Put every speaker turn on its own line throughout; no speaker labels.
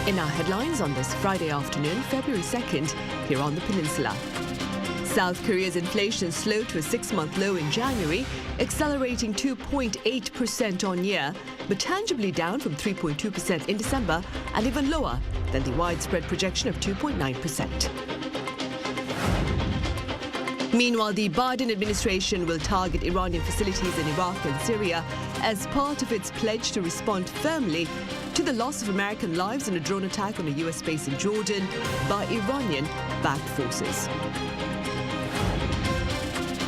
In our headlines on this Friday afternoon, February 2nd, here on the peninsula. South Korea's inflation slowed to a 6-month low in January, accelerating 2.8% on year, but tangibly down from 3.2% in December and even lower than the widespread projection of 2.9%. Meanwhile, the Biden administration will target Iranian facilities in Iraq and Syria as part of its pledge to respond firmly to the loss of American lives in a drone attack on a U.S. base in Jordan by Iranian-backed forces.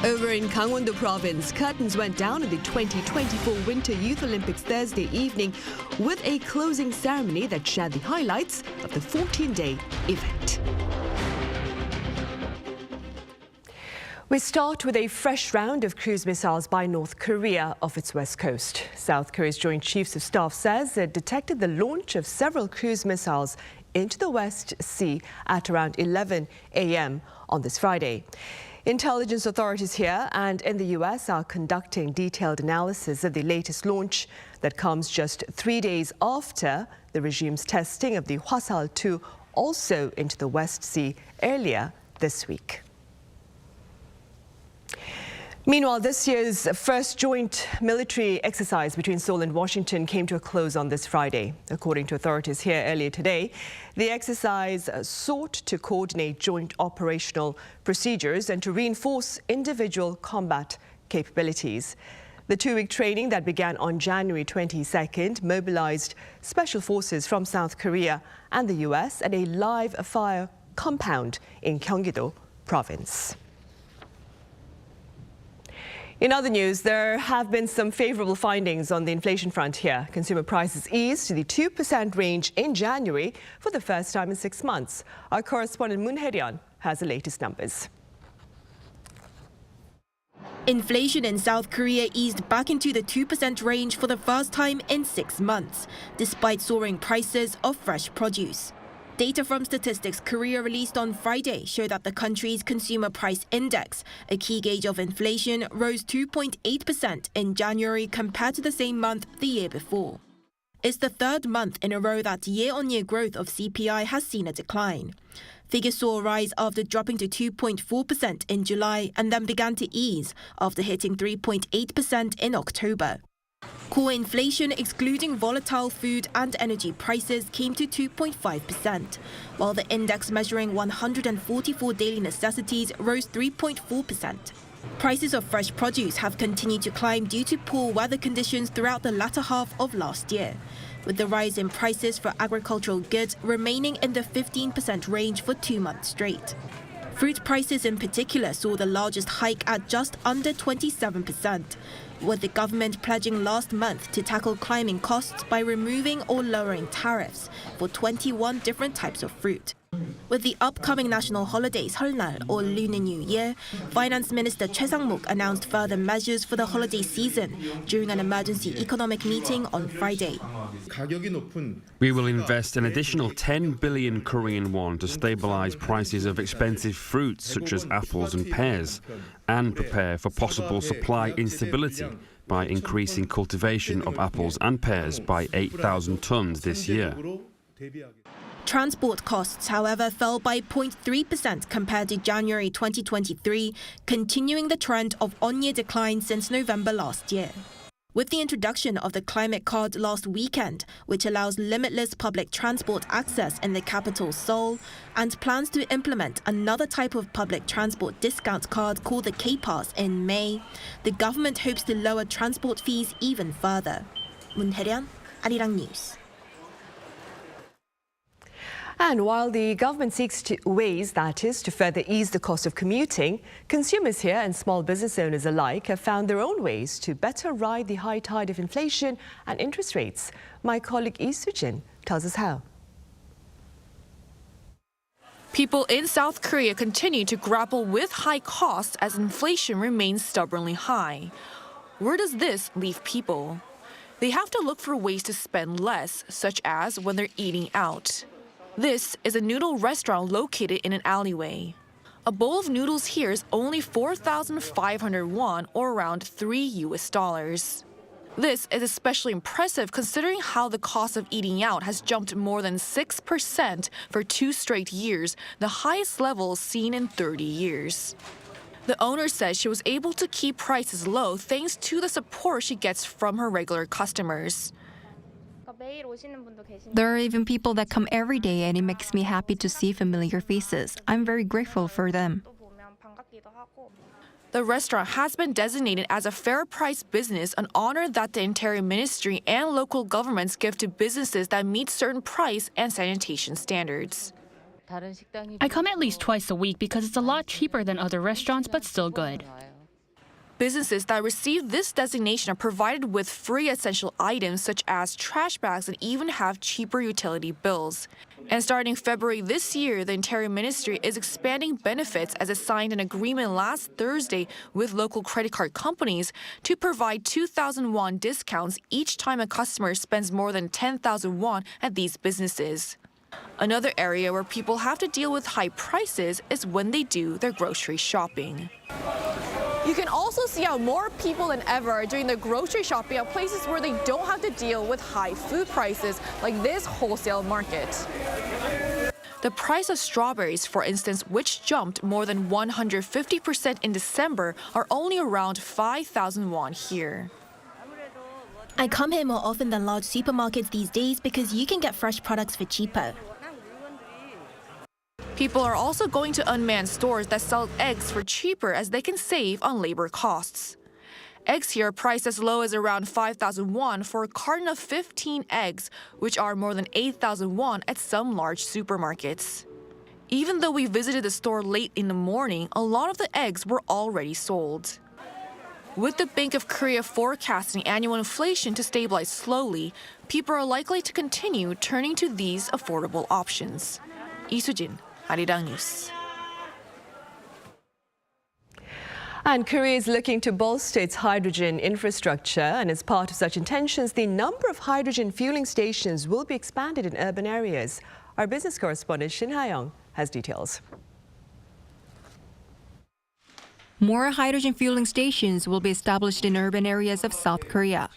Over in Gangwon province, curtains went down in the 2024 Winter Youth Olympics Thursday evening with a closing ceremony that shared the highlights of the 14-day event. We start with a fresh round of cruise missiles by North Korea off its west coast. South Korea's Joint Chiefs of Staff says it detected the launch of several cruise missiles into the West Sea at around 11 a.m. on this Friday. Intelligence authorities here and in the U.S. are conducting detailed analysis of the latest launch that comes just 3 days after the regime's testing of the Hwasal-2 also into the West Sea earlier this week. Meanwhile, this year's first joint military exercise between Seoul and Washington came to a close on this Friday. According to authorities here earlier today, the exercise sought to coordinate joint operational procedures and to reinforce individual combat capabilities. The 2-week training that began on January 22nd mobilized special forces from South Korea and the U.S. at a live fire compound in Gyeonggi-do province. In other news, there have been some favorable findings on the inflation front here. Consumer prices eased to the 2% range in January for the first time in 6 months. Our correspondent Moon Hae-ryun has the latest numbers.
Inflation in South Korea eased back into the 2% range for the first time in 6 months, despite soaring prices of fresh produce. Data from Statistics Korea released on Friday show that the country's consumer price index, a key gauge of inflation, rose 2.8% in January compared to the same month the year before. It's the third month in a row that year-on-year growth of CPI has seen a decline. Figures saw a rise after dropping to 2.4% in July and then began to ease after hitting 3.8% in October. Core inflation, excluding volatile food and energy prices, came to 2.5%, while the index measuring 144 daily necessities rose 3.4%. Prices of fresh produce have continued to climb due to poor weather conditions throughout the latter half of last year, with the rise in prices for agricultural goods remaining in the 15% range for 2 months straight. Fruit prices in particular saw the largest hike at just under 27%, with the government pledging last month to tackle climbing costs by removing or lowering tariffs for 21 different types of fruit. With the upcoming national holidays, Seoll날 or Lunar New Year, Finance Minister Choi Sang-mok announced further measures for the holiday season during an emergency economic meeting on Friday.
We will invest an additional 10 billion Korean won to stabilize prices of expensive fruits such as apples and pears, and prepare for possible supply instability by increasing cultivation of apples and pears by 8,000 tons this year.
Transport costs, however, fell by 0.3% compared to January 2023, continuing the trend of on-year decline since November last year. With the introduction of the climate card last weekend, which allows limitless public transport access in the capital Seoul, and plans to implement another type of public transport discount card called the K-Pass in May, the government hopes to lower transport fees even further. Moon Hae-ryun, Arirang News.
And while the government seeks ways, that is, to further ease the cost of commuting, consumers here and small business owners alike have found their own ways to better ride the high tide of inflation and interest rates. My colleague Lee Soo-jin tells us how.
People in South Korea continue to grapple with high costs as inflation remains stubbornly high. Where does this leave people? They have to look for ways to spend less, such as when they're eating out. This is a noodle restaurant located in an alleyway. A bowl of noodles here is only 4,500 won, or around $3 US. This is especially impressive considering how the cost of eating out has jumped more than 6% for 2 straight years, the highest level seen in 30 years. The owner says she was able to keep prices low thanks to the support she gets from her regular customers.
There are even people that come every day, and it makes me happy to see familiar faces. I'm very grateful for them.
The restaurant has been designated as a fair price business, an honor that the Interior Ministry and local governments give to businesses that meet certain price and sanitation standards.
I come at least twice a week because it's a lot cheaper than other restaurants, but still good.
Businesses that receive this designation are provided with free essential items such as trash bags and even have cheaper utility bills. And starting February this year, the Interior Ministry is expanding benefits as it signed an agreement last Thursday with local credit card companies to provide 2,000 won discounts each time a customer spends more than 10,000 won at these businesses. Another area where people have to deal with high prices is when they do their grocery shopping. You can also see how more people than ever are doing their grocery shopping at places where they don't have to deal with high food prices, like this wholesale market. The price of strawberries, for instance, which jumped more than 150% in December, are only around 5,000 won here.
I come here more often than large supermarkets these days because you can get fresh products for cheaper.
People are also going to unmanned stores that sell eggs for cheaper as they can save on labor costs. Eggs here are priced as low as around 5,000 won for a carton of 15 eggs, which are more than 8,000 won at some large supermarkets. Even though we visited the store late in the morning, a lot of the eggs were already sold. With the Bank of Korea forecasting annual inflation to stabilize slowly, people are likely to continue turning to these affordable options. 이수진, Arirang News.
And Korea is looking to bolster its hydrogen infrastructure, and as part of such intentions, the number of hydrogen fueling stations will be expanded in urban areas. Our business correspondent Shin Ha-young has details.
More hydrogen fueling stations will be established in urban areas of South Korea.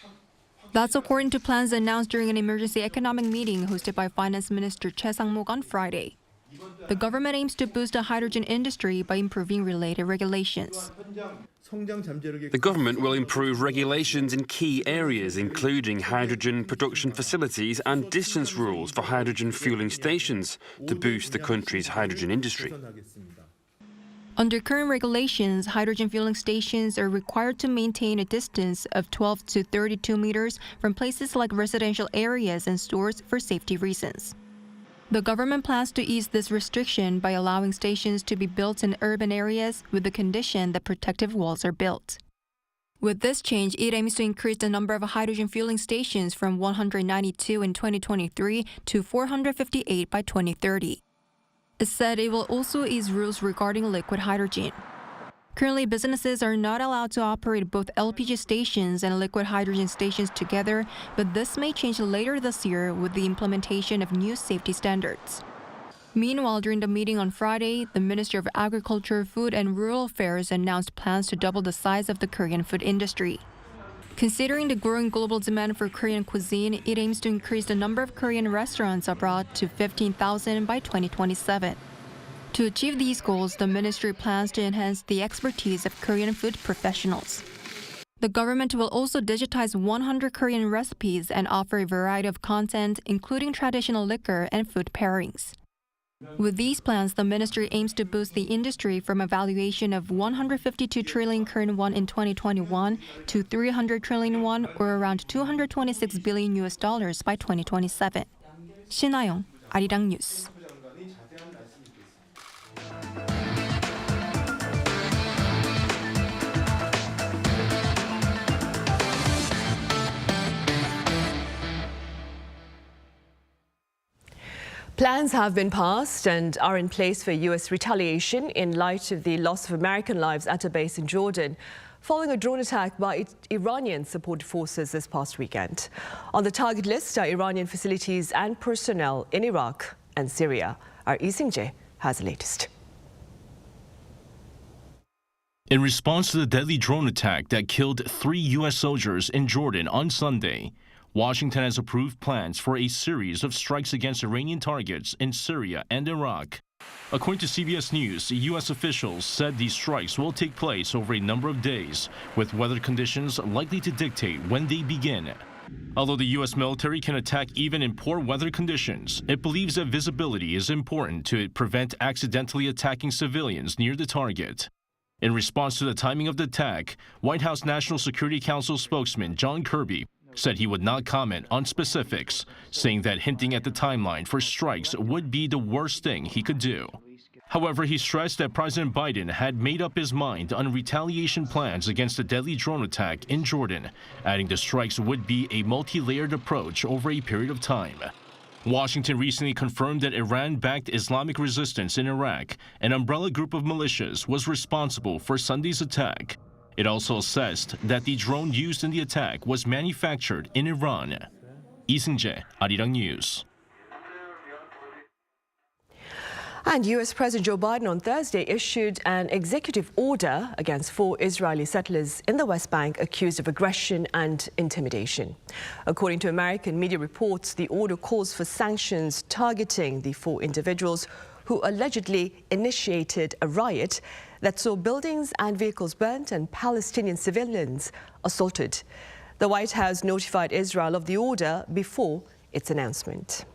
That's according to plans announced during an emergency economic meeting hosted by Finance Minister Choi Sang-mok on Friday. The government aims to boost the hydrogen industry by improving related regulations.
The government will improve regulations in key areas, including hydrogen production facilities and distance rules for hydrogen fueling stations, to boost the country's hydrogen industry.
Under current regulations, hydrogen fueling stations are required to maintain a distance of 12 to 32 meters from places like residential areas and stores for safety reasons. The government plans to ease this restriction by allowing stations to be built in urban areas with the condition that protective walls are built. With this change, it aims to increase the number of hydrogen fueling stations from 192 in 2023 to 458 by 2030. It said it will also ease rules regarding liquid hydrogen. Currently, businesses are not allowed to operate both LPG stations and liquid hydrogen stations together, but this may change later this year with the implementation of new safety standards. Meanwhile, during the meeting on Friday, the Ministry of Agriculture, Food and Rural Affairs announced plans to double the size of the Korean food industry. Considering the growing global demand for Korean cuisine, it aims to increase the number of Korean restaurants abroad to 15,000 by 2027. To achieve these goals, the ministry plans to enhance the expertise of Korean food professionals. The government will also digitize 100 Korean recipes and offer a variety of content, including traditional liquor and food pairings. With these plans, the ministry aims to boost the industry from a valuation of 152 trillion Korean won in 2021 to 300 trillion won, or around $226 billion by 2027. Shin Ha-young, Arirang News.
Plans have been passed and are in place for U.S. retaliation in light of the loss of American lives at a base in Jordan, following a drone attack by Iranian supported forces this past weekend. On the target list are Iranian facilities and personnel in Iraq and Syria. Our Lee Sing-jae has the latest.
In response to the deadly drone attack that killed 3 U.S. soldiers in Jordan on Sunday, Washington has approved plans for a series of strikes against Iranian targets in Syria and Iraq. According to CBS News, U.S. officials said these strikes will take place over a number of days, with weather conditions likely to dictate when they begin. Although the U.S. military can attack even in poor weather conditions, it believes that visibility is important to prevent accidentally attacking civilians near the target. In response to the timing of the attack, White House National Security Council spokesman John Kirby said he would not comment on specifics, saying that hinting at the timeline for strikes would be the worst thing he could do. However, he stressed that President Biden had made up his mind on retaliation plans against the deadly drone attack in Jordan, adding the strikes would be a multi-layered approach over a period of time. Washington recently confirmed that Iran-backed Islamic resistance in Iraq, an umbrella group of militias, was responsible for Sunday's attack. It also assessed that the drone used in the attack was manufactured in Iran. Lee Seung-jae, Arirang News.
And U.S. President Joe Biden on Thursday issued an executive order against 4 Israeli settlers in the West Bank accused of aggression and intimidation. According to American media reports, the order calls for sanctions targeting the 4 individuals who allegedly initiated a riot that saw buildings and vehicles burnt and Palestinian civilians assaulted. The White House notified Israel of the order before its announcement.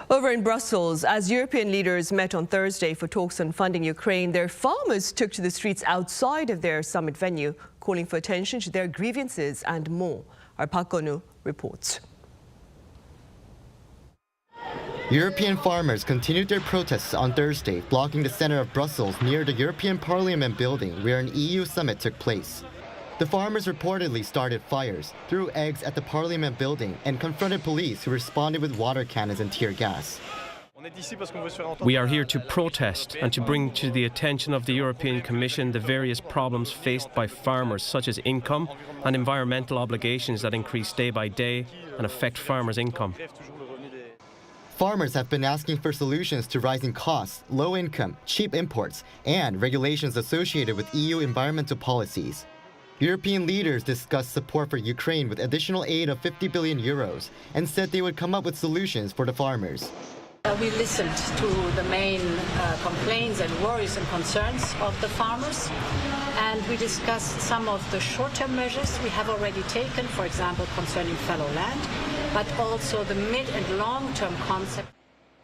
Over in Brussels, as European leaders met on Thursday for talks on funding Ukraine, their farmers took to the streets outside of their summit venue, calling for attention to their grievances and more. Our Park Gonu reports.
European farmers continued their protests on Thursday, blocking the center of Brussels near the European Parliament building where an EU summit took place. The farmers reportedly started fires, threw eggs at the Parliament building, and confronted police who responded with water cannons and tear gas.
We are here to protest and to bring to the attention of the European Commission the various problems faced by farmers, such as income and environmental obligations that increase day by day and affect farmers' income.
Farmers have been asking for solutions to rising costs, low income, cheap imports, and regulations associated with EU environmental policies. European leaders discussed support for Ukraine with additional aid of 50 billion euros and said they would come up with solutions for the farmers.
We listened to the main complaints and worries and concerns of the farmers, and we discussed some of the short-term measures we have already taken, for example, concerning fallow land, but also the mid- and long-term concept.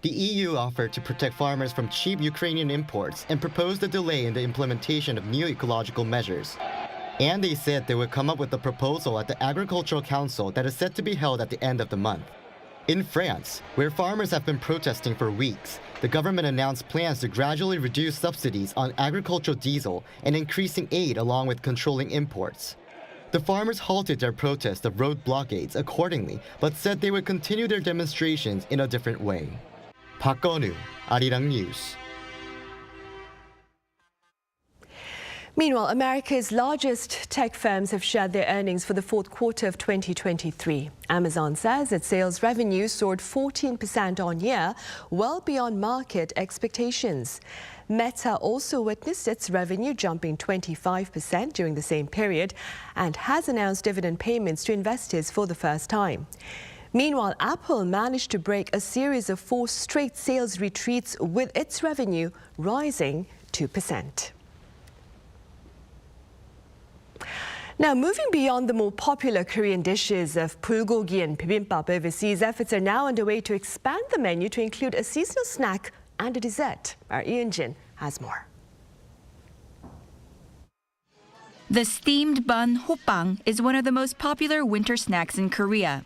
The EU offered to protect farmers from cheap Ukrainian imports and proposed a delay in the implementation of new ecological measures. And they said they would come up with a proposal at the Agricultural Council that is set to be held at the end of the month. In France, where farmers have been protesting for weeks, the government announced plans to gradually reduce subsidies on agricultural diesel and increasing aid along with controlling imports. The farmers halted their protest of road blockades accordingly, but said they would continue their demonstrations in a different way. Park Gonu, Arirang News.
Meanwhile, America's largest tech firms have shared their earnings for the fourth quarter of 2023. Amazon says its sales revenue soared 14% on year, well beyond market expectations. Meta also witnessed its revenue jumping 25% during the same period and has announced dividend payments to investors for the first time. Meanwhile, Apple managed to break a series of 4 straight sales retreats with its revenue rising 2%. Now, moving beyond the more popular Korean dishes of bulgogi and bibimbap overseas, efforts are now underway to expand the menu to include a seasonal snack and a dessert. Our Ian Jin has more.
The steamed bun Hoppang is one of the most popular winter snacks in Korea.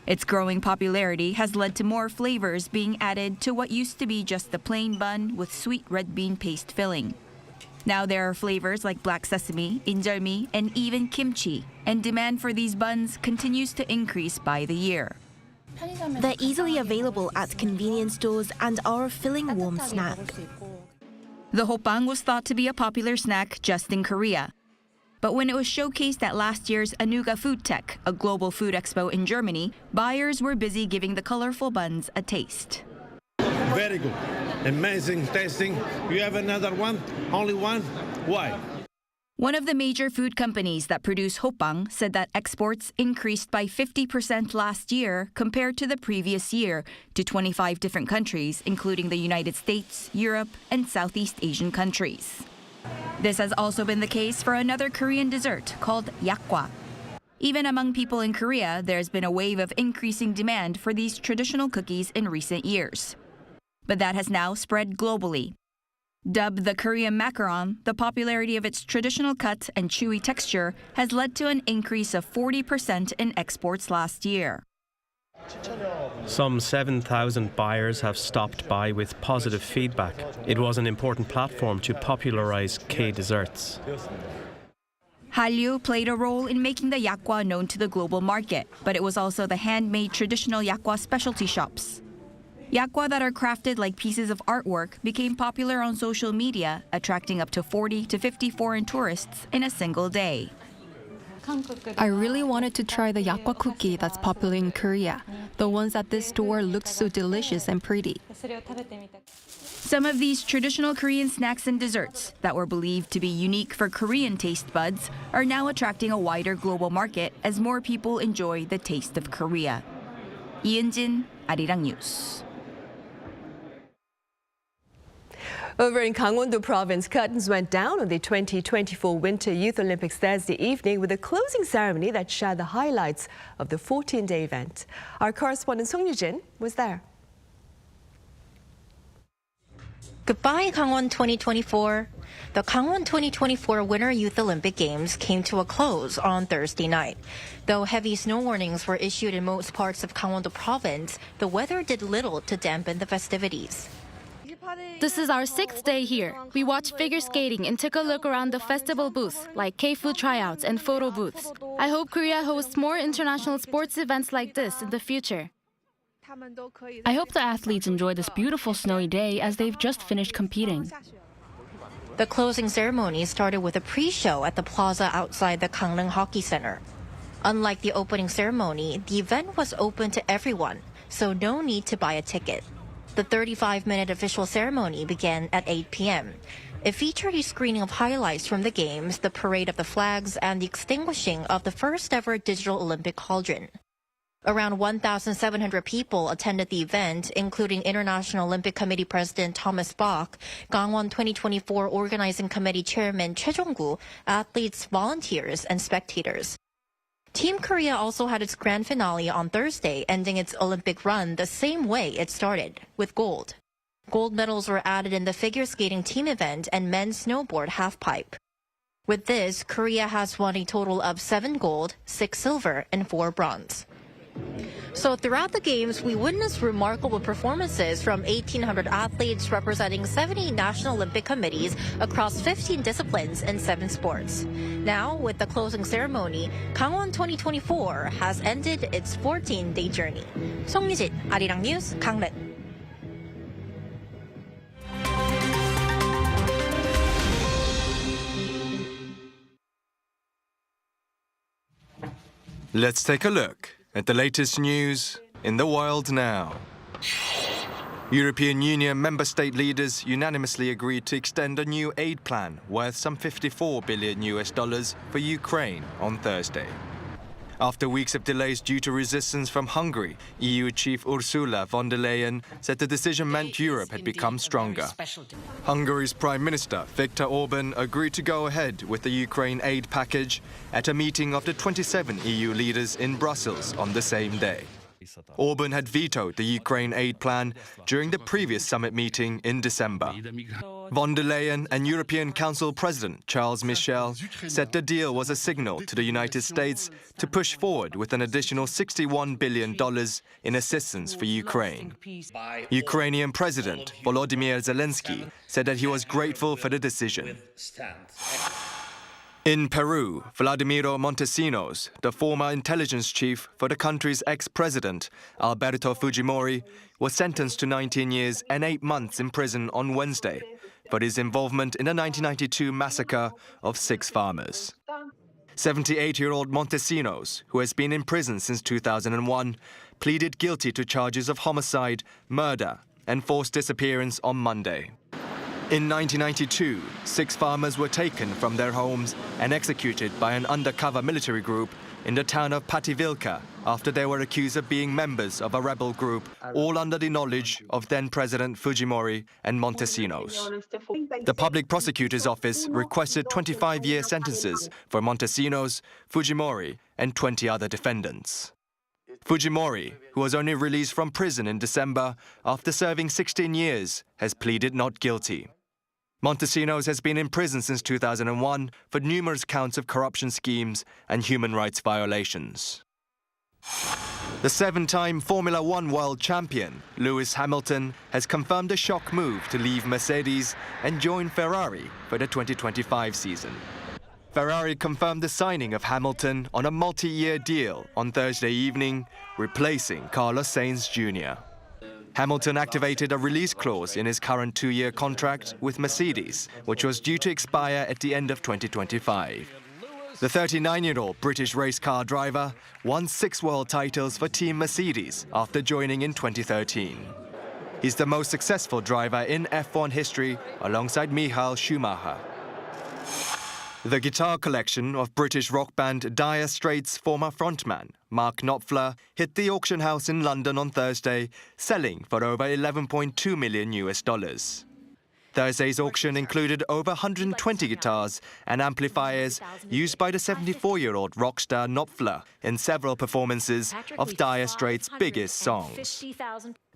Its growing popularity has led to more flavors being added to what used to be just the plain bun with sweet red bean paste filling. Now there are flavors like black sesame, injeolmi, and even kimchi, and demand for these buns continues to increase by the year.
They're easily available at convenience stores and are a filling warm snack.
The Hoppang was thought to be a popular snack just in Korea. But when it was showcased at last year's Anuga Food Tech, a global food expo in Germany, buyers were busy giving the colorful buns a taste.
Very good. Amazing tasting. You have another one? Only one? Why?
One of the major food companies that produce Hoppang said that exports increased by 50% last year compared to the previous year to 25 different countries, including the United States, Europe, and Southeast Asian countries. This has also been the case for another Korean dessert called yakgwa. Even among people in Korea, there's been a wave of increasing demand for these traditional cookies in recent years. But that has now spread globally. Dubbed the Korean macaron, the popularity of its traditional cut and chewy texture has led to an increase of 40% in exports last year.
Some 7,000 buyers have stopped by with positive feedback. It was an important platform to popularize K-desserts.
Hallyu played a role in making the yakgwa known to the global market, but it was also the handmade traditional yakgwa specialty shops. Yakgwa that are crafted like pieces of artwork became popular on social media, attracting up to 40 to 50 foreign tourists in a single day.
I really wanted to try the yakgwa cookie that's popular in Korea. The ones at this store looked so delicious and pretty.
Some of these traditional Korean snacks and desserts that were believed to be unique for Korean taste buds are now attracting a wider global market as more people enjoy the taste of Korea. 이은진, Arirang News.
Over in Gangwon province, curtains went down on the 2024 Winter Youth Olympics Thursday evening with a closing ceremony that shared the highlights of the 14-day event. Our correspondent Song Yoo-jin was there.
Goodbye, Gangwon 2024. The Gangwon 2024 Winter Youth Olympic Games came to a close on Thursday night. Though heavy snow warnings were issued in most parts of Gangwon province, the weather did little to dampen the festivities.
This is our 6th day here. We watched figure skating and took a look around the festival booths, like K-food tryouts and photo booths. I hope Korea hosts more international sports events like this in the future.
I hope the athletes enjoy this beautiful snowy day as they've just finished competing.
The closing ceremony started with a pre-show at the plaza outside the Gangneung Hockey Center. Unlike the opening ceremony, the event was open to everyone, so no need to buy a ticket. The 35-minute official ceremony began at 8 p.m. It featured a screening of highlights from the Games, the parade of the flags, and the extinguishing of the first-ever digital Olympic cauldron. Around 1,700 people attended the event, including International Olympic Committee President Thomas Bach, Gangwon 2024 Organizing Committee Chairman Choi Jong-gu, athletes, volunteers, and spectators. Team Korea also had its grand finale on Thursday, ending its Olympic run the same way it started, with gold. Gold medals were added in the figure skating team event and men's snowboard halfpipe. With this, Korea has won a total of 7 gold, 6 silver, and 4 bronze. So throughout the Games, we witnessed remarkable performances from 1,800 athletes representing 70 national Olympic committees across 15 disciplines and 7 sports. Now, with the closing ceremony, Gangwon 2024 has ended its 14-day journey. Song Yoo-jin, Arirang News, Gangneung.
Let's take a look at the latest news in the world now. European Union member state leaders unanimously agreed to extend a new aid plan worth some $54 billion for Ukraine on Thursday. After weeks of delays due to resistance from Hungary, EU chief Ursula von der Leyen said the decision meant Europe had become stronger. Hungary's Prime Minister Viktor Orban agreed to go ahead with the Ukraine aid package at a meeting of the 27 EU leaders in Brussels on the same day. Orban had vetoed the Ukraine aid plan during the previous summit meeting in December. Von der Leyen and European Council President Charles Michel said the deal was a signal to the United States to push forward with an additional $61 billion in assistance for Ukraine. Ukrainian President Volodymyr Zelensky said that he was grateful for the decision. In Peru, Vladimiro Montesinos, the former intelligence chief for the country's ex-president, Alberto Fujimori, was sentenced to 19 years and 8 months in prison on Wednesday for his involvement in the 1992 massacre of 6 farmers. 78-year-old Montesinos, who has been in prison since 2001, pleaded guilty to charges of homicide, murder, and forced disappearance on Monday. In 1992, 6 farmers were taken from their homes and executed by an undercover military group in the town of Pativilka after they were accused of being members of a rebel group, all under the knowledge of then-President Fujimori and Montesinos. The Public Prosecutor's Office requested 25-year sentences for Montesinos, Fujimori, and 20 other defendants. Fujimori, who was only released from prison in December after serving 16 years, has pleaded not guilty. Montesinos has been in prison since 2001 for numerous counts of corruption schemes and human rights violations. The 7-time Formula One world champion, Lewis Hamilton, has confirmed a shock move to leave Mercedes and join Ferrari for the 2025 season. Ferrari confirmed the signing of Hamilton on a multi-year deal on Thursday evening, replacing Carlos Sainz Jr. Hamilton activated a release clause in his current 2-year contract with Mercedes, which was due to expire at the end of 2025. The 39-year-old British race car driver won 6 world titles for Team Mercedes after joining in 2013. He's the most successful driver in F1 history alongside Michael Schumacher. The guitar collection of British rock band Dire Straits' former frontman, Mark Knopfler, hit the auction house in London on Thursday, selling for over $11.2 million. Thursday's auction included over 120 guitars and amplifiers used by the 74-year-old rock star Knopfler in several performances of Dire Straits' biggest songs.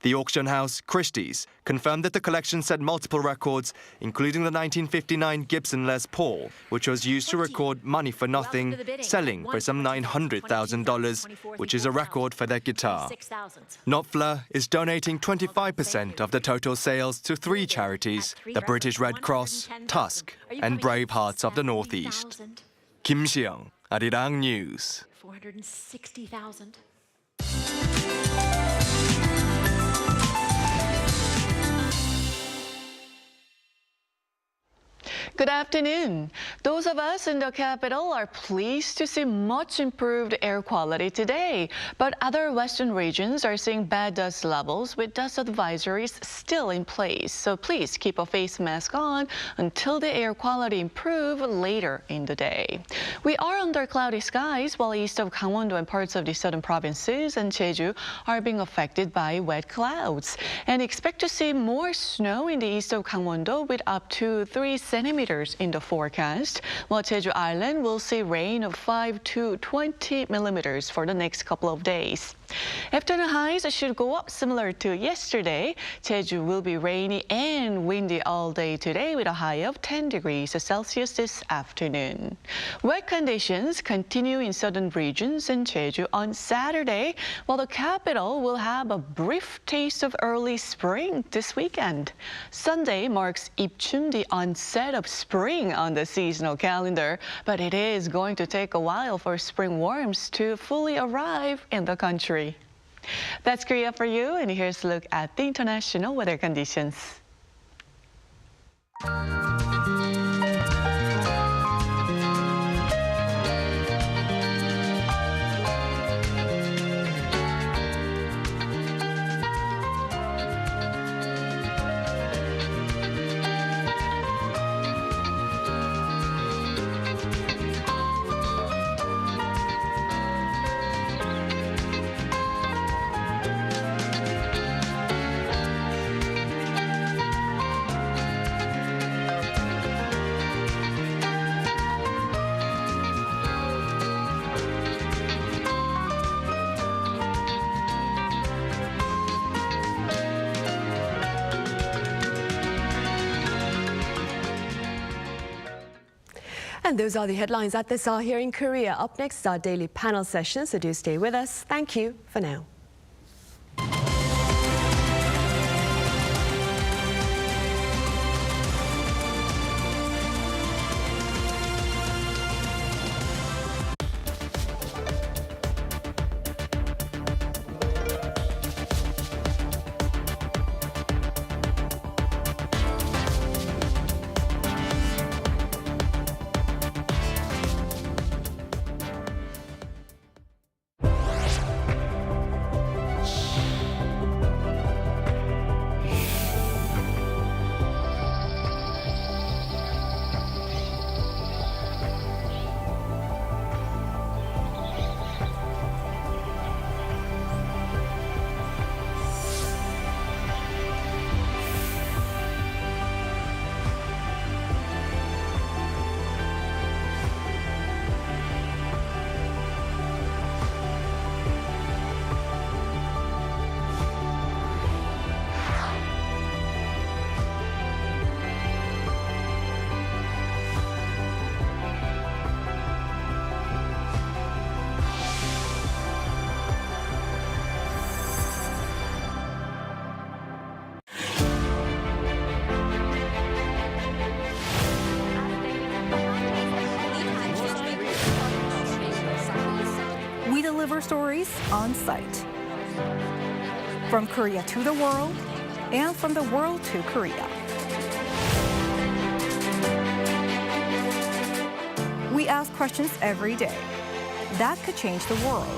The auction house, Christie's, confirmed that the collection set multiple records, including the 1959 Gibson Les Paul, which was used to record Money for Nothing, selling for some $900,000, which is a record for their guitar. Knopfler is donating 25% of the total sales to 3 charities, the British Red Cross, Tusk, and Brave Hearts of the Northeast. Kim Seong, Arirang News.
460,000. Good afternoon. Those of us in the capital are pleased to see much improved air quality today, but other western regions are seeing bad dust levels with dust advisories still in place. So please keep a face mask on until the air quality improves later in the day. We are under cloudy skies while east of Gangwon and parts of the southern provinces and Jeju are being affected by wet clouds. And expect to see more snow in the east of Gangwon with up to 3 centimeters in the forecast, while Jeju Island will see rain of 5 to 20 millimeters for the next couple of days. Afternoon highs should go up similar to yesterday. Jeju will be rainy and windy all day today with a high of 10 degrees Celsius this afternoon. Wet conditions continue in southern regions and Jeju on Saturday, while the capital will have a brief taste of early spring this weekend. Sunday marks Ipchun, the onset of spring on the seasonal calendar, but it is going to take a while for spring warmth to fully arrive in the country. That's Korea for you, and here's a look at the international weather conditions. And those are the headlines at this hour here in Korea. Up next is our daily panel session, so do stay with us. Thank you for now.
cover stories on site. From Korea to the world, and from the world to Korea. We ask questions every day that could change the world.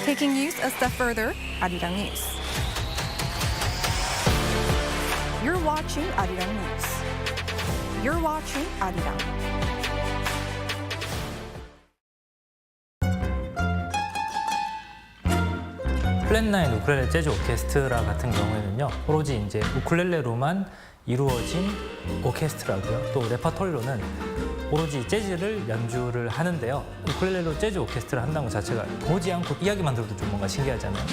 Taking news a step further, Arirang News. You're watching Arirang News. You're watching Arirang.
플랫 9 우쿨렐레 재즈 오케스트라 같은 경우에는요, 오로지 이제 우쿨렐레로만 이루어진 오케스트라고요. 또 레퍼토리로는 오로지 재즈를 연주를 하는데요. 우쿨렐레로 재즈 오케스트라 한다는 것 자체가 보지 않고 이야기만 들어도 좀 뭔가 신기하잖아요.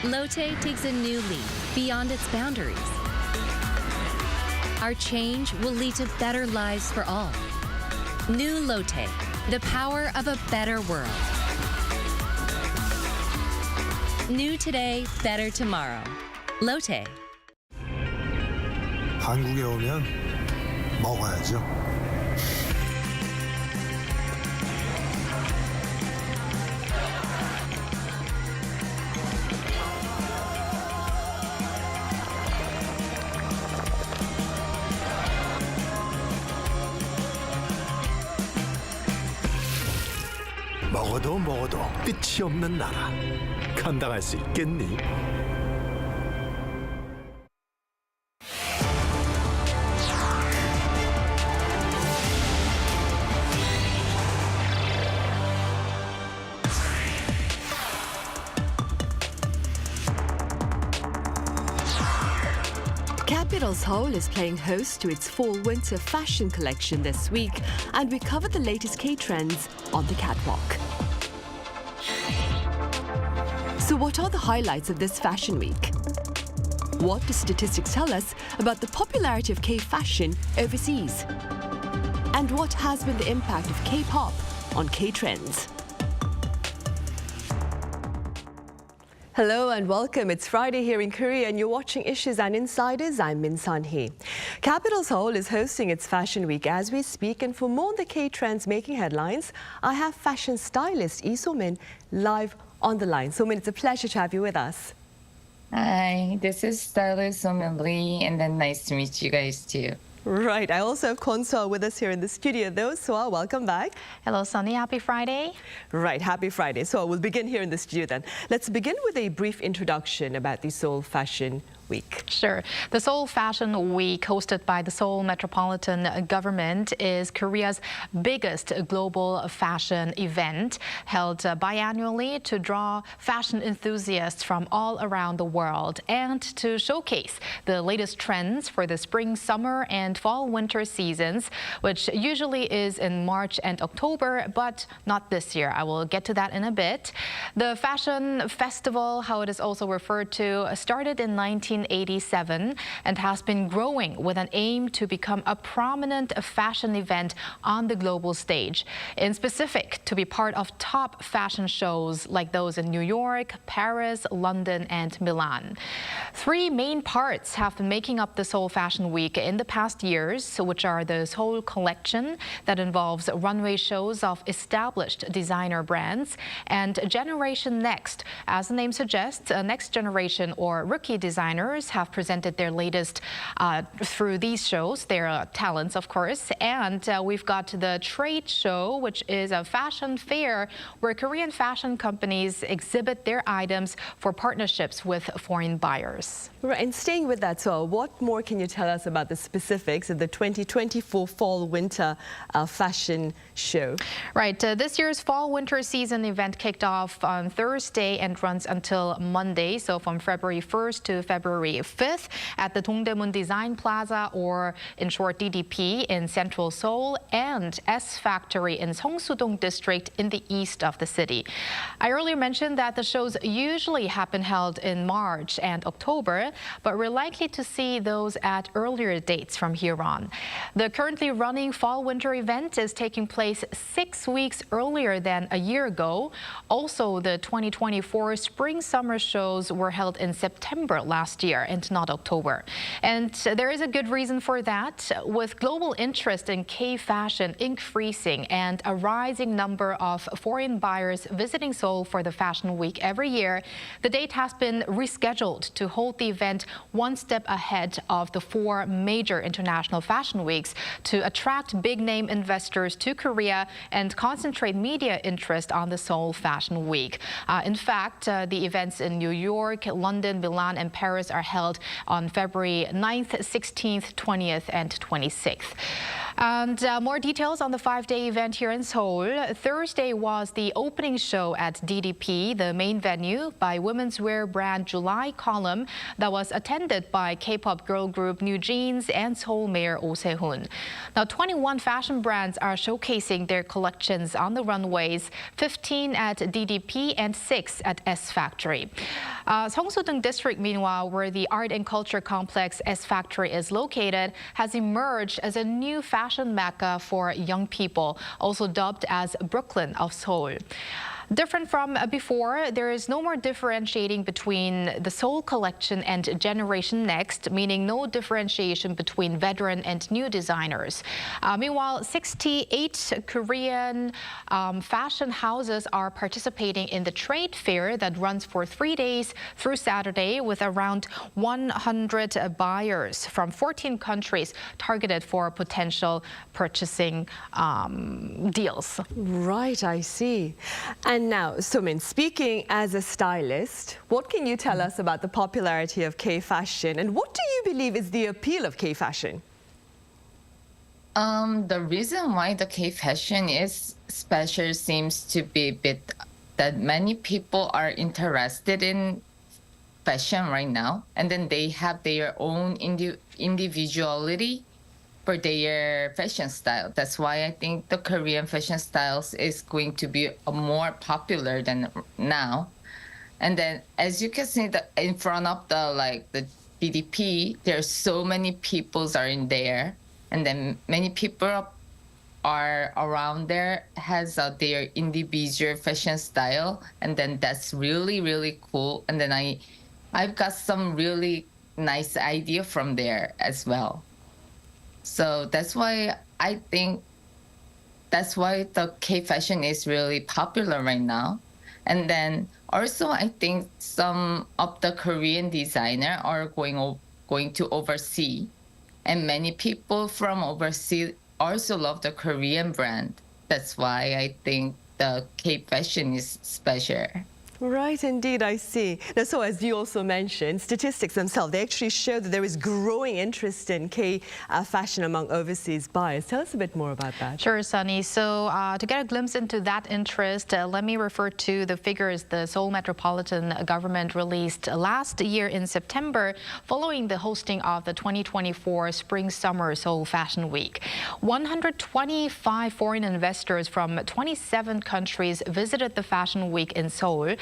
Lotte takes a new leap beyond its boundaries. Our change will lead to better lives for all. New Lotte, the power of a better world. New today, better tomorrow. Lotte.
한국에 오면 먹어야죠. 먹어도 끝이 없는 나라. 감당할 수 있겠니?
Capital Seoul is playing host to its fall-winter fashion collection this week, and we cover the latest K-trends on the catwalk. So what are the highlights of this fashion week? What do statistics tell us about the popularity of K-fashion overseas? And what has been the impact of K-pop on K-trends? Hello and welcome. It's Friday here in Korea and you're watching Issues and Insiders. I'm Min San-hee. Capital Seoul is hosting its Fashion Week as we speak, and for more on the K-trends making headlines, I have fashion stylist Lee So-min live on the line. So-min, it's a pleasure to have you with us.
Hi, this is stylist So-min Lee, and then nice to meet you guys too.
Right. I also have Kwon-Soa with us here in the studio, though. Soa, welcome back.
Hello, Sunny. Happy Friday.
Right. Happy Friday. So we'll begin here in the studio then. Let's begin with a brief introduction about the Seoul Fashion Week?
Sure. The Seoul Fashion Week, hosted by the Seoul Metropolitan Government, is Korea's biggest global fashion event, held biannually to draw fashion enthusiasts from all around the world and to showcase the latest trends for the spring, summer, and fall-winter seasons, which usually is in March and October, but not this year. I will get to that in a bit. The Fashion Festival, how it is also referred to, started in 1987 and has been growing with an aim to become a prominent fashion event on the global stage. In specific, to be part of top fashion shows like those in New York, Paris, London, and Milan. Three main parts have been making up the Seoul Fashion Week in the past years, which are the Seoul Collection, that involves runway shows of established designer brands, and Generation Next. As the name suggests, next generation or rookie designers have presented their latest through these shows, their talents, of course. And we've got the Trade Show, which is a fashion fair where Korean fashion companies exhibit their items for partnerships with foreign buyers.
Right, and staying with that, so what more can you tell us about the specifics of the 2024 Fall-Winter Fashion Show? Right,
this year's Fall-Winter season event kicked off on Thursday and runs until Monday, so from February 1st to February 5th at the Dongdaemun Design Plaza, or in short DDP, in central Seoul, and S Factory in Seongsu-dong district in the east of the city. I earlier mentioned that the shows usually have been held in March and October, but we're likely to see those at earlier dates from here on. The currently running Fall-Winter event is taking place 6 weeks earlier than a year ago. Also, the 2024 Spring-Summer shows were held in September last year and not October. And there is a good reason for that. With global interest in K-fashion increasing and a rising number of foreign buyers visiting Seoul for the Fashion Week every year, the date has been rescheduled to hold the event one step ahead of the 4 major international fashion weeks to attract big-name investors to Korea and concentrate media interest on the Seoul Fashion Week. In fact, the events in New York, London, Milan, and Paris are held on February 9th, 16th, 20th, and 26th. And more details on the 5-day event here in Seoul. Thursday was the opening show at DDP, the main venue, by women's wear brand July Column, that was attended by K-pop girl group New Jeans and Seoul Mayor Oh Se-hoon. Now, 21 fashion brands are showcasing their collections on the runways, 15 at DDP and 6 at S Factory. Seongsu-dong district, meanwhile, where the art and culture complex S Factory is located, has emerged as a new fashion mecca for young people, also dubbed as Brooklyn of Seoul. Different from before, there is no more differentiating between the Seoul Collection and Generation Next, meaning no differentiation between veteran and new designers. Meanwhile, 68 Korean fashion houses are participating in the trade fair that runs for 3 days through Saturday, with around 100 buyers from 14 countries targeted for potential purchasing deals.
Right, I see. And now, Sumin, speaking as a stylist, what can you tell us about the popularity of K-fashion, and what do you believe is the appeal of K-fashion?
The reason why the K-fashion is special seems to be that many people are interested in fashion right now, and then they have their own individuality for their fashion style. That's why I think the Korean fashion styles is going to be more popular than now. And then, as you can see, in front of the DDP, there's so many people are in there, and then many people are around there has their individual fashion style, and then that's really, really cool. And then I've got some really nice idea from there as well. So that's why I think that's why the K-fashion is really popular right now. And then also I think some of the Korean designers are going to overseas, and many people from overseas also love the Korean brand. That's why I think the K-fashion is special.
Right, indeed, I see. Now, so as you also mentioned, statistics themselves, they actually show that there is growing interest in K-fashion among overseas buyers. Tell us a bit more about that.
Sure, Sunny. So to get a glimpse into that interest, let me refer to the figures the Seoul Metropolitan Government released last year in September following the hosting of the 2024 Spring-Summer Seoul Fashion Week. 125 foreign investors from 27 countries visited the Fashion Week in Seoul.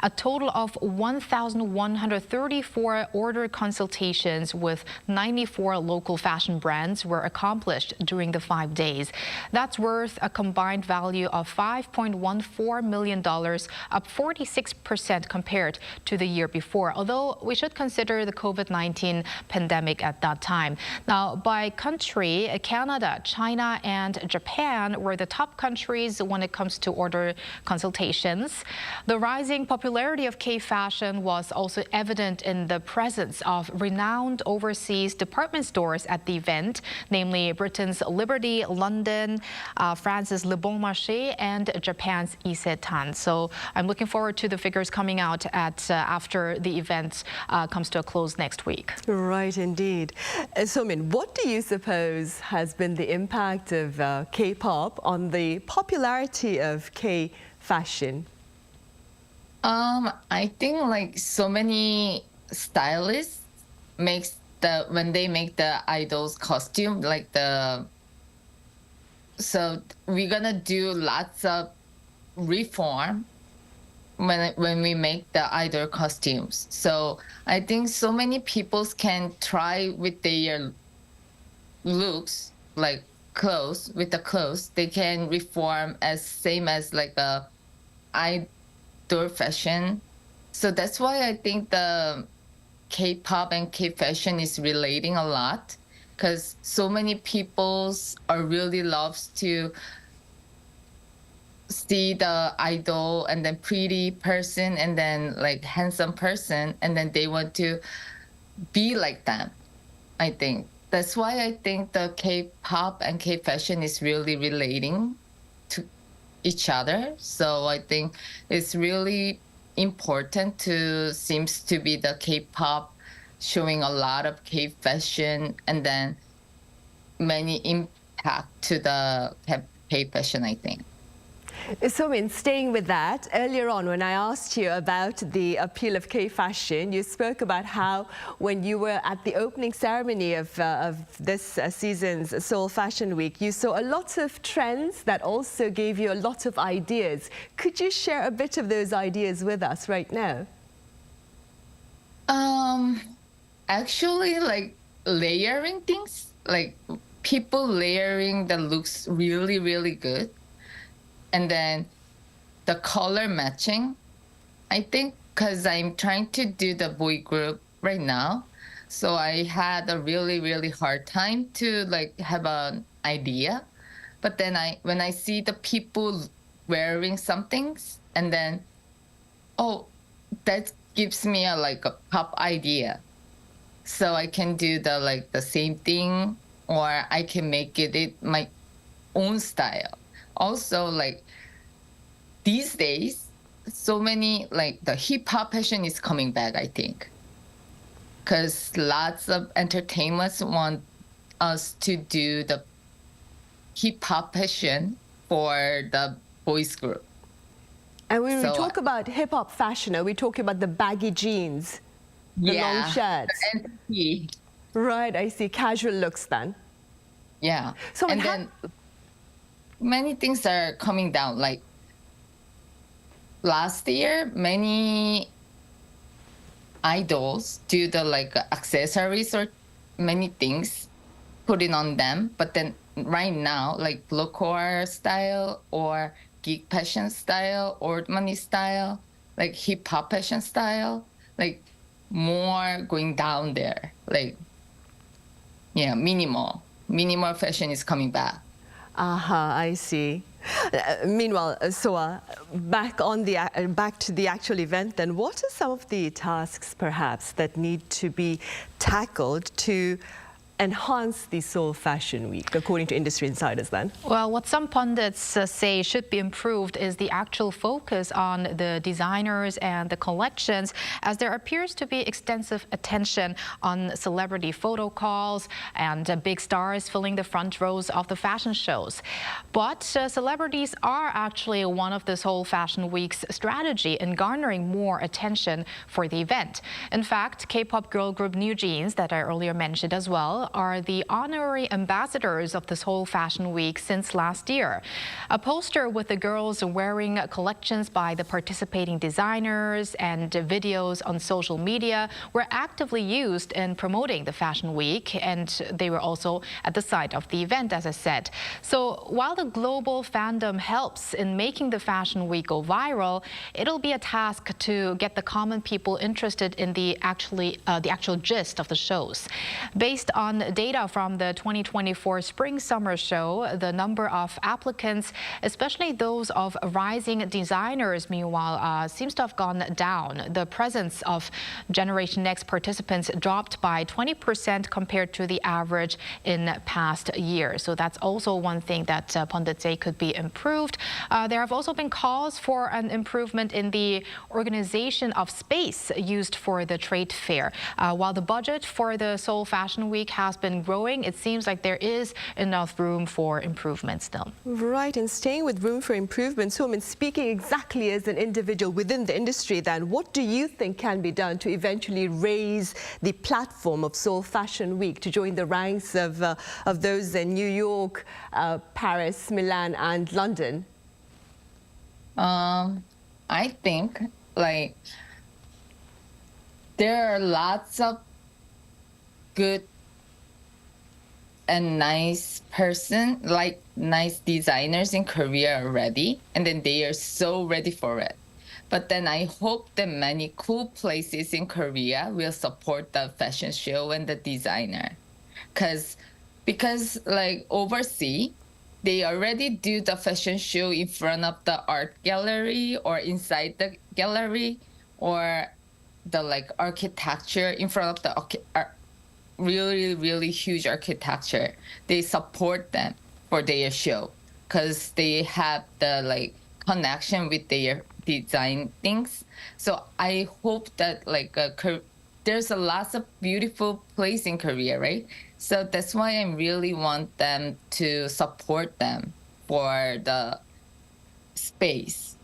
A total of 1,134 order consultations with 94 local fashion brands were accomplished during the 5 days. That's worth a combined value of $5.14 million, up 46% compared to the year before, although we should consider the COVID-19 pandemic at that time. Now, by country, Canada, China, and Japan were the top countries when it comes to order consultations. The rising popularity of K-fashion was also evident in the presence of renowned overseas department stores at the event, namely Britain's Liberty, London, France's Le Bon Marché, and Japan's Isetan. So I'm looking forward to the figures coming out after the event comes to a close next week.
Right, indeed. So-min, what do you suppose has been the impact of K-pop on the popularity of K-fashion?
I think like so many stylists when they make the idols costume, so we're gonna do lots of reform when we make the idol costumes. So I think so many people can try with their looks, like clothes, they can reform same as like a idol fashion. So that's why I think the K-pop and K-fashion is relating a lot, because so many people really loves to see the idol and then pretty person and then like handsome person, and then they want to be like them. I think that's why I think the K-pop and K-fashion is really relating to each other. So I think it's really important seems to be the K-pop showing a lot of K-fashion and then many impact to the K-fashion, I think.
So, in staying with that, earlier on when I asked you about the appeal of K-fashion, you spoke about how when you were at the opening ceremony of this season's Seoul Fashion Week, you saw a lot of trends that also gave you a lot of ideas. Could you share a bit of those ideas with us right now?
Actually, like layering things, like people layering the looks really, really good. And then the color matching, I think, because I'm trying to do the boy group right now. So I had a really, really hard time to like have an idea. But then when I see the people wearing some things, and then, oh, that gives me a pop idea. So I can do the same thing, or I can make it my own style. Also, like these days, so many the hip hop fashion is coming back, I think, because lots of entertainments want us to do the hip hop fashion for the boys group.
And when we talk about hip hop fashion, are we talking about the baggy jeans, the long shirts? Right, I see. Casual looks then.
Yeah. So and then many things are coming down. Like last year, many idols do the accessories or many things putting on them. But then right now, like local style or geek fashion style or money style, like hip hop fashion style, like more going down there. Like, yeah, minimal fashion is coming back.
I see. Meanwhile, Soa, back to the actual event then, what are some of the tasks perhaps that need to be tackled to enhance the Seoul Fashion Week, according to industry insiders then?
Well, what some pundits say should be improved is the actual focus on the designers and the collections, as there appears to be extensive attention on celebrity photo calls and big stars filling the front rows of the fashion shows. But celebrities are actually one of the Seoul Fashion Week's strategy in garnering more attention for the event. In fact, K-pop girl group New Jeans, that I earlier mentioned as well, are the honorary ambassadors of this Seoul Fashion Week since last year. A poster with the girls wearing collections by the participating designers and videos on social media were actively used in promoting the Fashion Week, and they were also at the site of the event, as I said. So while the global fandom helps in making the Fashion Week go viral, it'll be a task to get the common people interested in the actual gist of the shows. Based on data from the 2024 Spring-Summer Show, the number of applicants, especially those of rising designers, meanwhile, seems to have gone down. The presence of Generation Next participants dropped by 20% compared to the average in past years. So that's also one thing that pundits say could be improved. There have also been calls for an improvement in the organization of space used for the trade fair. While the budget for the Seoul Fashion Week has been growing, it seems like there is enough room for improvement still.
Right, and staying with room for improvement, so speaking exactly as an individual within the industry then, what do you think can be done to eventually raise the platform of Seoul Fashion Week to join the ranks of those in New York, Paris, Milan and London?
I think there are lots of good and nice nice designers in Korea already, and then they are so ready for it. But then I hope that many cool places in Korea will support the fashion show and the designer. Because overseas, they already do the fashion show in front of the art gallery or inside the gallery, or the architecture in front of the really, really huge architecture. They support them for their show because they have the connection with their design things. So I hope that there's a lot of beautiful place in Korea, right? So that's why I really want them to support them for the space.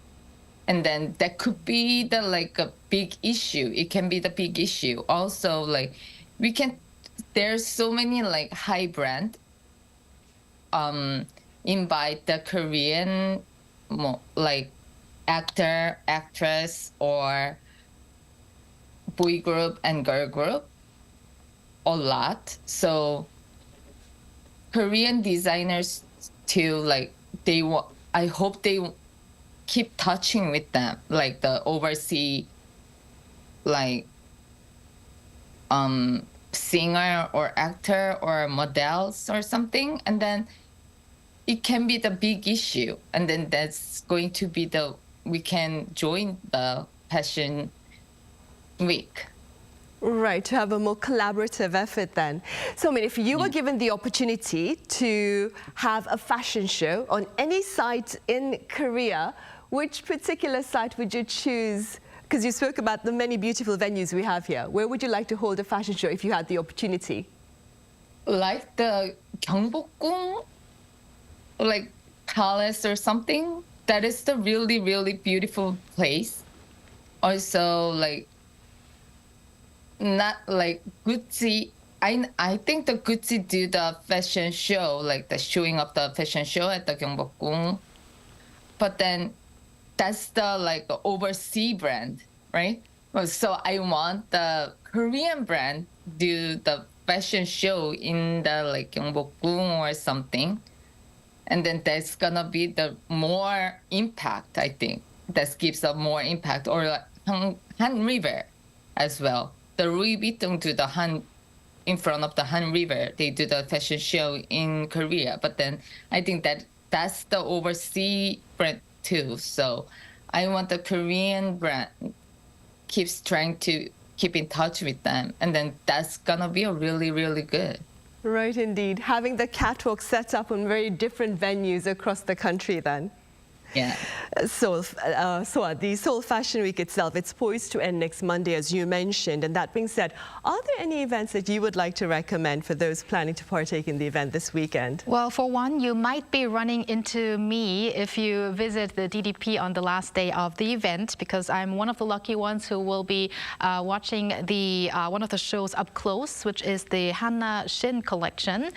And then that could be a big issue. It can be the big issue. Also, there's so many high brand invite the Korean actor, actress, or boy group and girl group a lot. So Korean designers too, I hope they keep touching with them, the overseas singer or actor or models or something, and then it can be the big issue, and then that's going to be we can join the Fashion Week.
Right, to have a more collaborative effort then. So, if you were given the opportunity to have a fashion show on any site in Korea, which particular site would you choose? Because you spoke about the many beautiful venues we have here. Where would you like to hold a fashion show if you had the opportunity?
Like the Gangwon, palace or something. That is the really, really beautiful place. Also, not gov't. I think the gov't do the fashion show, the showing of the fashion show at the Gyeongbokgung. But then that's the overseas brand, right? So I want the Korean brand do the fashion show in the Gyeongbokgung or something. And then that's gonna be the more impact, I think. That gives a more impact. Or Han River as well. The Louis Vuitton do the Han in front of the Han River. They do the fashion show in Korea. But then I think that's the overseas brand too. So I want the Korean brand keeps trying to keep in touch with them. And then that's gonna be a really, really good.
Right, indeed. Having the catwalk set up on very different venues across the country then.
Yeah.
So, the Seoul Fashion Week itself, it's poised to end next Monday, as you mentioned. And that being said, are there any events that you would like to recommend for those planning to partake in the event this weekend?
Well, for one, you might be running into me if you visit the DDP on the last day of the event, because I'm one of the lucky ones who will be watching the one of the shows up close, which is the Hanna Shin collection.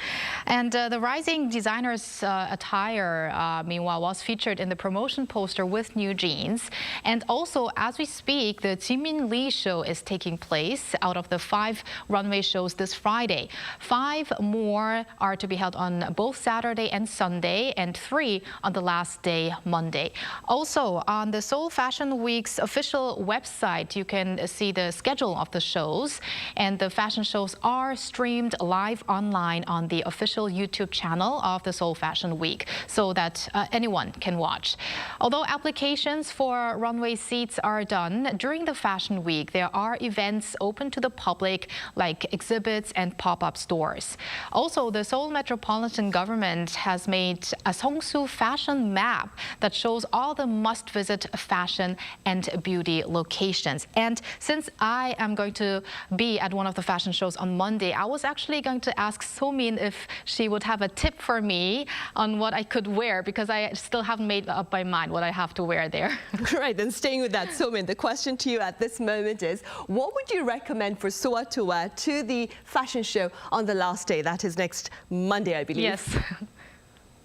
And the rising designer's attire, meanwhile, was featured in the promotion poster with new jeans. And also, as we speak, the Jimin Lee show is taking place out of the 5 runway shows this Friday. 5 more are to be held on both Saturday and Sunday, and 3 on the last day, Monday. Also, on the Seoul Fashion Week's official website, you can see the schedule of the shows, and the fashion shows are streamed live online on the official YouTube channel of the Seoul Fashion Week, so that anyone can watch. Although applications for runway seats are done, during the Fashion Week, there are events open to the public, like exhibits and pop-up stores. Also, the Seoul Metropolitan Government has made a Seongsu fashion map that shows all the must-visit fashion and beauty locations. And since I am going to be at one of the fashion shows on Monday, I was actually going to ask Somin if she would have a tip for me on what I could wear, because I still haven't made up my mind what I have to wear there.
Right, then staying with that, Somin, the question to you at this moment is, what would you recommend for Soa to wear to the fashion show on the last day? That is next Monday, I believe.
Yes.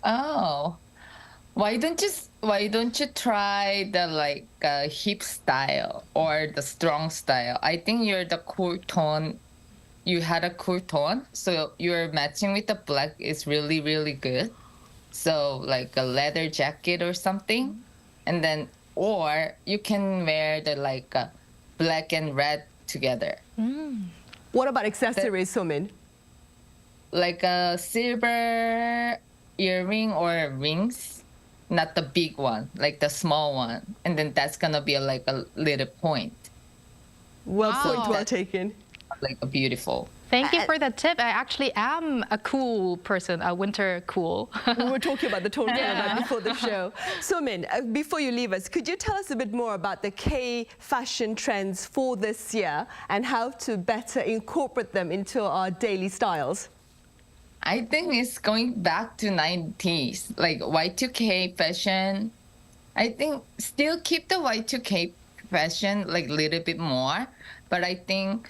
Oh, why don't you try the hip style or the strong style? I think you're the cool tone. You had a cool tone, so you're matching with the black is really, really good. So like a leather jacket or something, and then, or you can wear the black and red together.
What about accessories, Somin?
Like a silver earring or rings, not the big one, like the small one, and then that's gonna be like a little point.
Well taken.
Like a beautiful.
Thank you for the tip. I actually am a cool person, a winter cool.
We were talking about the tone color before the show. Somin, before you leave us, could you tell us a bit more about the K fashion trends for this year and how to better incorporate them into our daily styles?
I think it's going back to 90s, like Y2K fashion. I think still keep the Y2K fashion like a little bit more, but I think,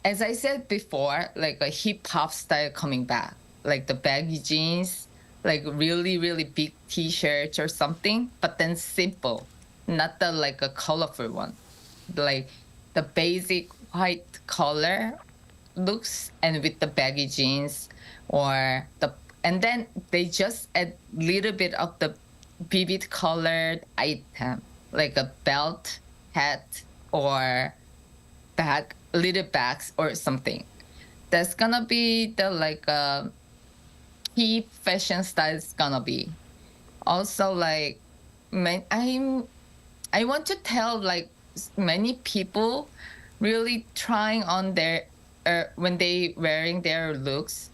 as I said before, like a hip hop style coming back, like the baggy jeans, like really, really big t-shirts or something, but then simple, not the like a colorful one, like the basic white color looks and with the baggy jeans, or and then they just add little bit of the vivid colored item, like a belt, hat, or bag, little bags or something. That's gonna be the key fashion style is gonna be. Also, like, I want to tell like many people really trying on their when they wearing their looks.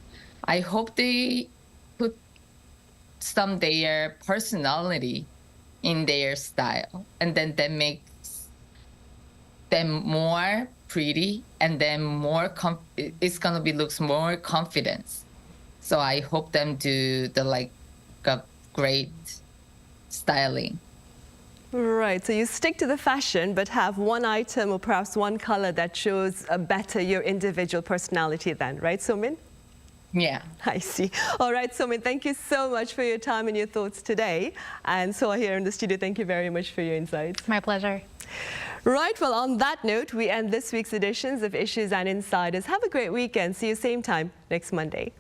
I hope they put some their personality in their style, and then that makes them more pretty, and then more it's gonna be looks more confidence. So I hope them do the great styling.
Right, so you stick to the fashion, but have one item or perhaps one color that shows better your individual personality then, right, Somin?
Yeah.
I see. All right, Somin, thank you so much for your time and your thoughts today. And so here in the studio, thank you very much for your insights.
My pleasure.
Right, well, on that note, we end this week's editions of Issues and Insiders. Have a great weekend. See you same time next Monday.